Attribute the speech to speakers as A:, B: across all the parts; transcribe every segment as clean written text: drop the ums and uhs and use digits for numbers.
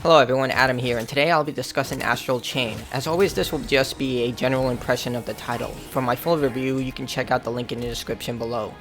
A: Hello everyone, Adam here, and today I'll be discussing Astral Chain. As always, this will just be a general impression of the title. For my full review, you can check out the link in the description below.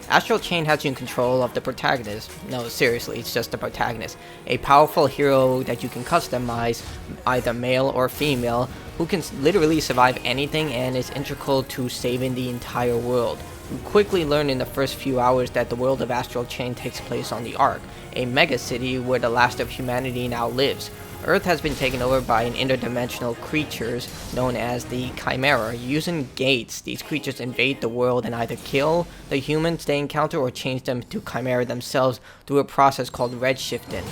A: Astral Chain has you in control of the protagonist. No, seriously, it's just the protagonist. A powerful hero that you can customize, either male or female, who can literally survive anything and is integral to saving the entire world. You quickly learn in the first few hours that the world of Astral Chain takes place on the Ark, a mega city where the last of humanity now lives. Earth has been taken over by an interdimensional creatures known as the Chimera. Using gates, these creatures invade the world and either kill the humans they encounter or change them to Chimera themselves through a process called redshifting.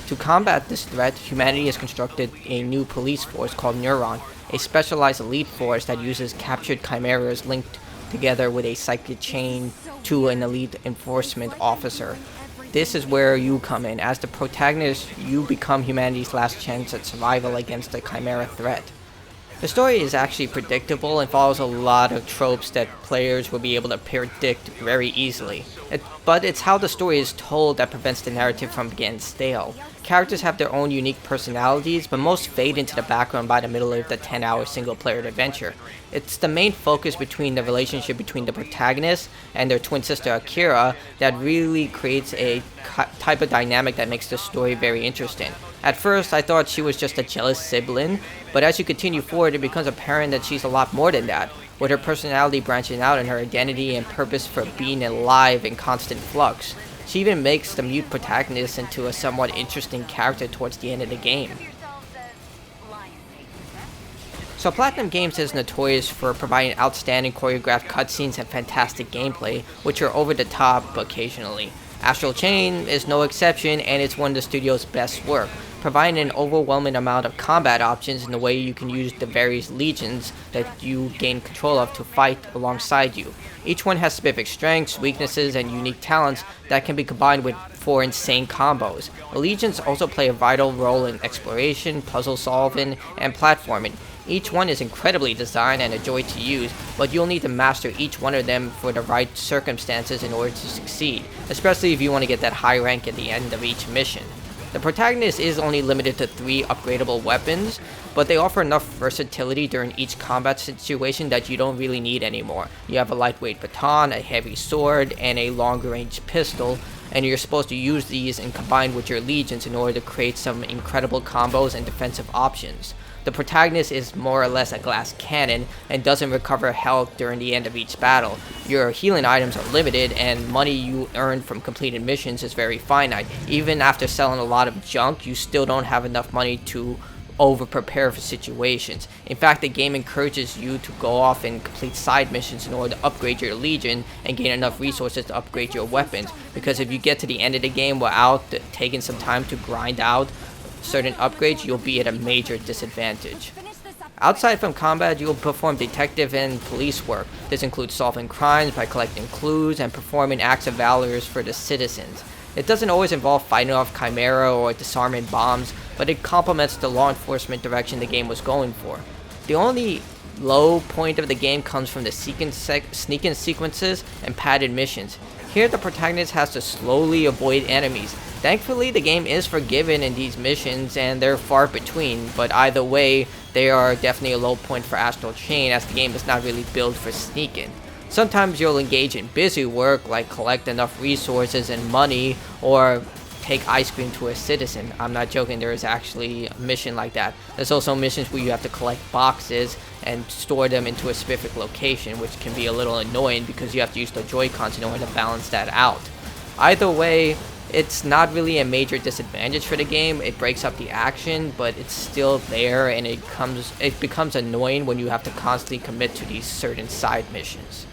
A: To combat this threat, humanity has constructed a new police force called Neuron, a specialized elite force that uses captured chimeras linked together with a psychic chain to an elite enforcement officer. This is where you come in. As the protagonist, you become humanity's last chance at survival against the Chimera threat. The story is actually predictable and follows a lot of tropes that players will be able to predict very easily. But it's how the story is told that prevents the narrative from getting stale. Characters have their own unique personalities, but most fade into the background by the middle of the 10-hour single-player adventure. It's the main focus between the relationship between the protagonist and their twin sister Akira that really creates a type of dynamic that makes the story very interesting. At first, I thought she was just a jealous sibling, but as you continue forward, it becomes apparent that she's a lot more than that, with her personality branching out and her identity and purpose for being alive in constant flux. She even makes the mute protagonist into a somewhat interesting character towards the end of the game. So Platinum Games is notorious for providing outstanding choreographed cutscenes and fantastic gameplay, which are over the top occasionally. Astral Chain is no exception, and it's one of the studio's best work, providing an overwhelming amount of combat options in the way you can use the various legions that you gain control of to fight alongside you. Each one has specific strengths, weaknesses, and unique talents that can be combined with for insane combos. The legions also play a vital role in exploration, puzzle solving, and platforming. Each one is incredibly designed and a joy to use, but you'll need to master each one of them for the right circumstances in order to succeed, especially if you want to get that high rank at the end of each mission. The protagonist is only limited to 3 upgradable weapons, but they offer enough versatility during each combat situation that you don't really need anymore. You have a lightweight baton, a heavy sword, and a longer range pistol, and you're supposed to use these and combine with your legions in order to create some incredible combos and defensive options. The protagonist is more or less a glass cannon and doesn't recover health during the end of each battle. Your healing items are limited, and money you earn from completed missions is very finite. Even after selling a lot of junk, you still don't have enough money to over-prepare for situations. In fact, the game encourages you to go off and complete side missions in order to upgrade your legion and gain enough resources to upgrade your weapons, because if you get to the end of the game without taking some time to grind out certain upgrades, you'll be at a major disadvantage. Outside from combat, you'll perform detective and police work. This includes solving crimes by collecting clues and performing acts of valor for the citizens. It doesn't always involve fighting off Chimera or disarming bombs, but it complements the law enforcement direction the game was going for. The only low point of the game comes from the sneaking sequences and padded missions. Here, the protagonist has to slowly avoid enemies. Thankfully, the game is forgiving in these missions, and they're far between, but either way, they are definitely a low point for Astral Chain, as the game is not really built for sneaking. Sometimes you'll engage in busy work, like collect enough resources and money, or take ice cream to a citizen. I'm not joking, there is actually a mission like that. There's also missions where you have to collect boxes and store them into a specific location, which can be a little annoying because you have to use the Joy-Cons in order to balance that out. Either way, it's not really a major disadvantage for the game. It breaks up the action, but it's still there, and it becomes annoying when you have to constantly commit to these certain side missions.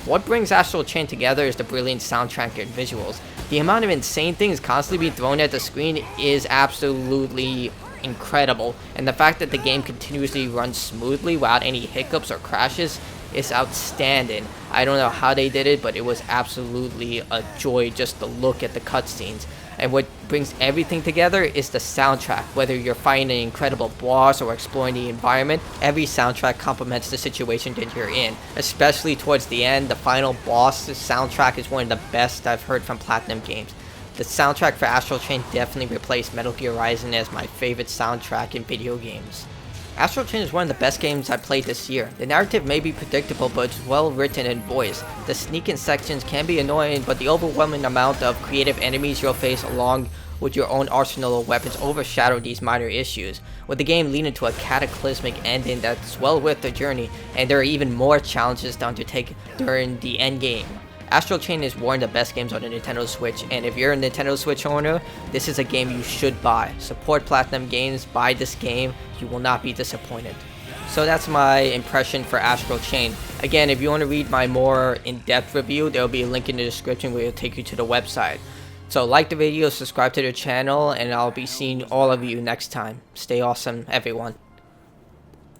A: What brings Astral Chain together is the brilliant soundtrack and visuals. The amount of insane things constantly being thrown at the screen is absolutely incredible, and the fact that the game continuously runs smoothly without any hiccups or crashes is outstanding. I don't know how they did it, but it was absolutely a joy just to look at the cutscenes. And what brings everything together is the soundtrack. Whether you're fighting an incredible boss or exploring the environment, every soundtrack complements the situation that you're in. Especially towards the end, the final boss soundtrack is one of the best I've heard from Platinum Games. The soundtrack for Astral Chain definitely replaced Metal Gear Rising as my favorite soundtrack in video games. Astral Chain is one of the best games I played this year. The narrative may be predictable, but it's well written and voiced. The sneaking sections can be annoying, but the overwhelming amount of creative enemies you'll face along with your own arsenal of weapons overshadow these minor issues, with the game leading to a cataclysmic ending that's well worth the journey, and there are even more challenges to undertake during the end game. Astral Chain is one of the best games on the Nintendo Switch, and if you're a Nintendo Switch owner, this is a game you should buy. Support Platinum Games, buy this game, you will not be disappointed. So that's my impression for Astral Chain. Again, if you want to read my more in-depth review, there will be a link in the description where it'll take you to the website. So like the video, subscribe to the channel, and I'll be seeing all of you next time. Stay awesome, everyone.